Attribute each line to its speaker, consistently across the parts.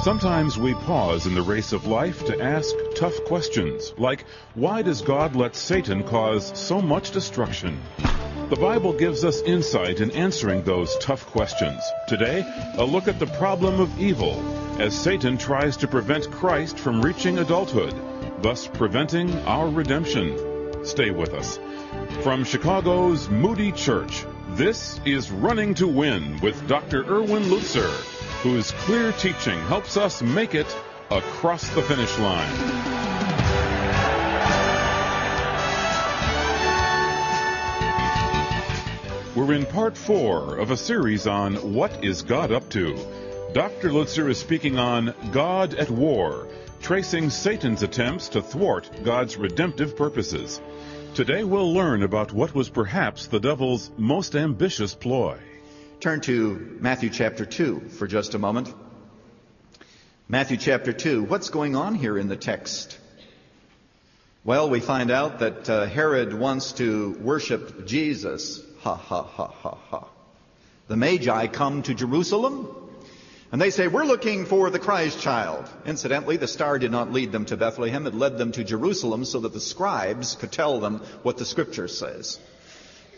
Speaker 1: Sometimes we pause in the race of life to ask tough questions, like, why does God let Satan cause so much destruction? The Bible gives us insight in answering those tough questions. Today, a look at the problem of evil, as Satan tries to prevent Christ from reaching adulthood, thus preventing our redemption. Stay with us. From Chicago's Moody Church, this is Running to Win with Dr. Erwin Lutzer, whose clear teaching helps us make it across the finish line. We're in part 4 of a series on What is God Up To? Dr. Lutzer is speaking on God at War, tracing Satan's attempts to thwart God's redemptive purposes. Today we'll learn about what was perhaps the devil's most ambitious ploy.
Speaker 2: Turn to Matthew chapter 2 for just a moment. Matthew chapter 2. What's going on here in the text? Well, we find out that Herod wants to worship Jesus. Ha, ha, ha, ha, ha. The Magi come to Jerusalem, and they say, we're looking for the Christ child. Incidentally, the star did not lead them to Bethlehem. It led them to Jerusalem so that the scribes could tell them what the Scripture says.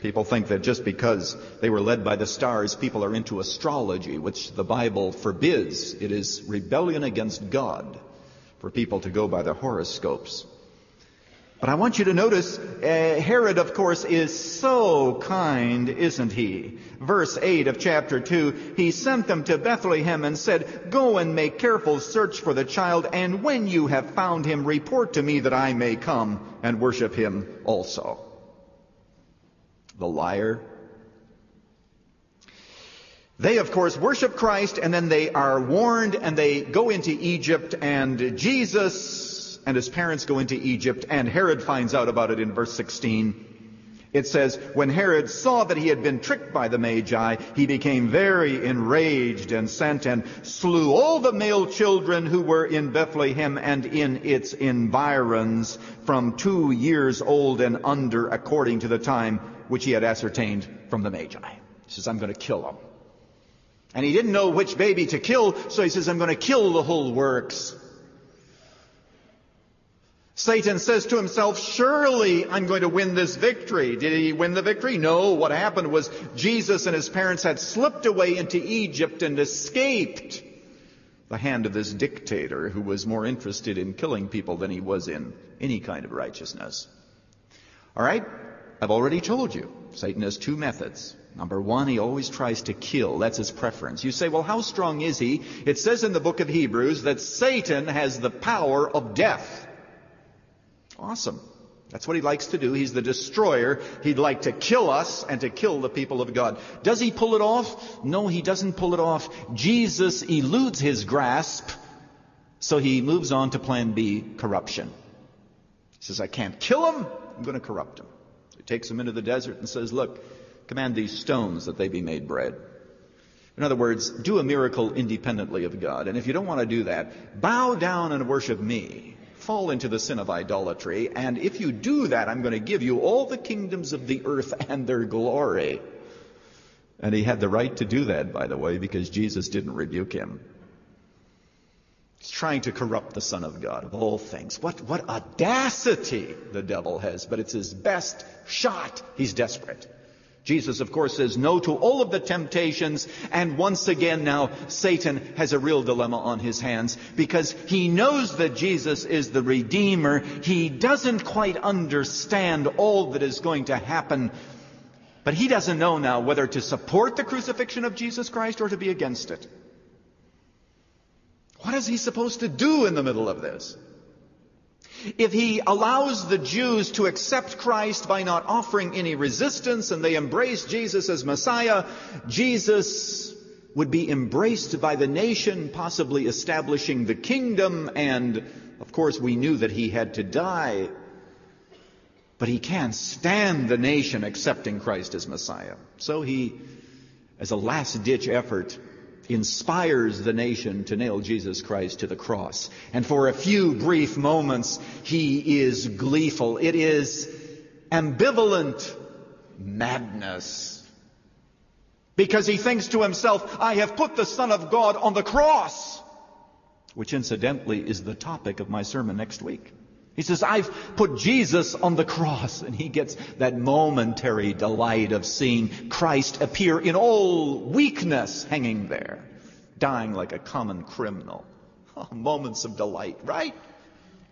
Speaker 2: People think that just because they were led by the stars, people are into astrology, which the Bible forbids. It is rebellion against God for people to go by the horoscopes. But I want you to notice, Herod, of course, is so kind, isn't he? Verse 8 of chapter 2, he sent them to Bethlehem and said, go and make careful search for the child, and when you have found him, report to me that I may come and worship him also. The liar. They, of course, worship Christ, and then they are warned, and they go into Egypt, and Jesus and his parents go into Egypt, and Herod finds out about it in verse 16. It says, when Herod saw that he had been tricked by the Magi, he became very enraged and sent and slew all the male children who were in Bethlehem and in its environs from 2 years old and under, according to the time which he had ascertained from the Magi. He says, I'm going to kill them. And he didn't know which baby to kill, so he says, I'm going to kill the whole works. Satan says to himself, surely I'm going to win this victory. Did he win the victory? No. What happened was Jesus and his parents had slipped away into Egypt and escaped the hand of this dictator who was more interested in killing people than he was in any kind of righteousness. All right? I've already told you, Satan has 2 methods. Number 1, he always tries to kill. That's his preference. You say, well, how strong is he? It says in the book of Hebrews that Satan has the power of death. Awesome. That's what he likes to do. He's the destroyer. He'd like to kill us and to kill the people of God. Does he pull it off? No, he doesn't pull it off. Jesus eludes his grasp, so he moves on to plan B, corruption. He says, I can't kill him. I'm going to corrupt him. So he takes him into the desert and says, look, command these stones that they be made bread. In other words, do a miracle independently of God. And if you don't want to do that, bow down and worship me. Fall into the sin of idolatry, and if you do that, I'm going to give you all the kingdoms of the earth and their glory. And he had the right to do that, by the way, because Jesus didn't rebuke him. He's trying to corrupt the Son of God, of all things. What audacity the devil has, but it's his best shot. He's desperate. Jesus, of course, says no to all of the temptations, and once again now Satan has a real dilemma on his hands because he knows that Jesus is the Redeemer. He doesn't quite understand all that is going to happen, but he doesn't know now whether to support the crucifixion of Jesus Christ or to be against it. What is he supposed to do in the middle of this? If he allows the Jews to accept Christ by not offering any resistance and they embrace Jesus as Messiah, Jesus would be embraced by the nation, possibly establishing the kingdom. And, of course, we knew that he had to die. But he can't stand the nation accepting Christ as Messiah. So he, as a last-ditch effort, inspires the nation to nail Jesus Christ to the cross. And for a few brief moments, he is gleeful. It is ambivalent madness. Because he thinks to himself, I have put the Son of God on the cross. which incidentally is the topic of my sermon next week. He says, I've put Jesus on the cross, and he gets that momentary delight of seeing Christ appear in all weakness hanging there, dying like a common criminal. Oh, moments of delight, right?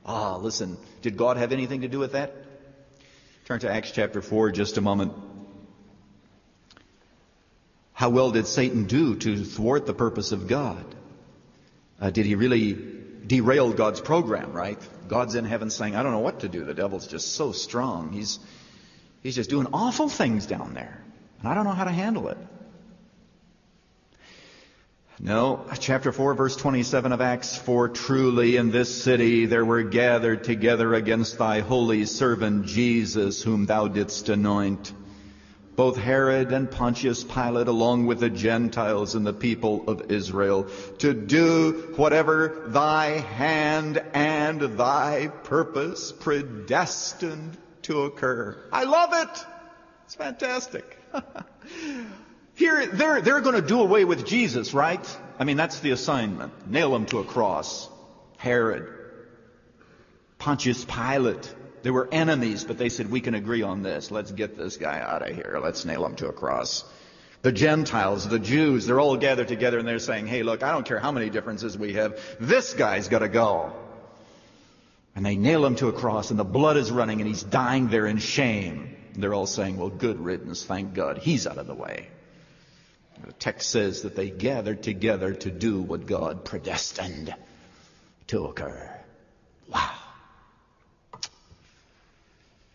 Speaker 2: Listen, did God have anything to do with that? Turn to Acts chapter 4 just a moment. How well did Satan do to thwart the purpose of God? Did he really derail God's program, right? God's in heaven saying, I don't know what to do. The devil's just so strong. He's just doing awful things down there. And I don't know how to handle it. No, chapter 4, verse 27 of Acts 4, truly in this city there were gathered together against thy holy servant Jesus, whom thou didst anoint, both Herod and Pontius Pilate, along with the Gentiles and the people of Israel, to do whatever thy hand and thy purpose predestined to occur. I love it. It's fantastic. Here, they're going to do away with Jesus, right? I mean, that's the assignment. Nail him to a cross. Herod, Pontius Pilate. They were enemies, but they said, we can agree on this. Let's get this guy out of here. Let's nail him to a cross. The Gentiles, the Jews, they're all gathered together and they're saying, hey, look, I don't care how many differences we have. This guy's got to go. And they nail him to a cross and the blood is running and he's dying there in shame. And they're all saying, well, good riddance. Thank God. He's out of the way. The text says that they gathered together to do what God predestined to occur. Wow.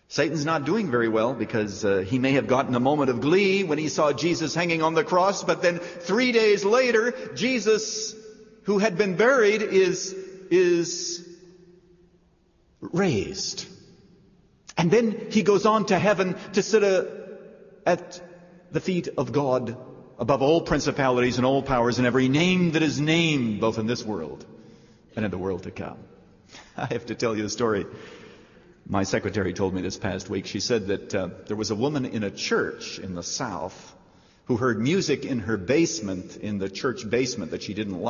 Speaker 2: Satan's not doing very well because he may have gotten a moment of glee when he saw Jesus hanging on the cross, but then 3 days later, Jesus, who had been buried, is raised. And then he goes on to heaven to sit at the feet of God above all principalities and all powers and every name that is named, both in this world and in the world to come. I have to tell you the story. My secretary told me this past week. She said that there was a woman in a church in the South who heard music in her basement, in the church basement, that she didn't like.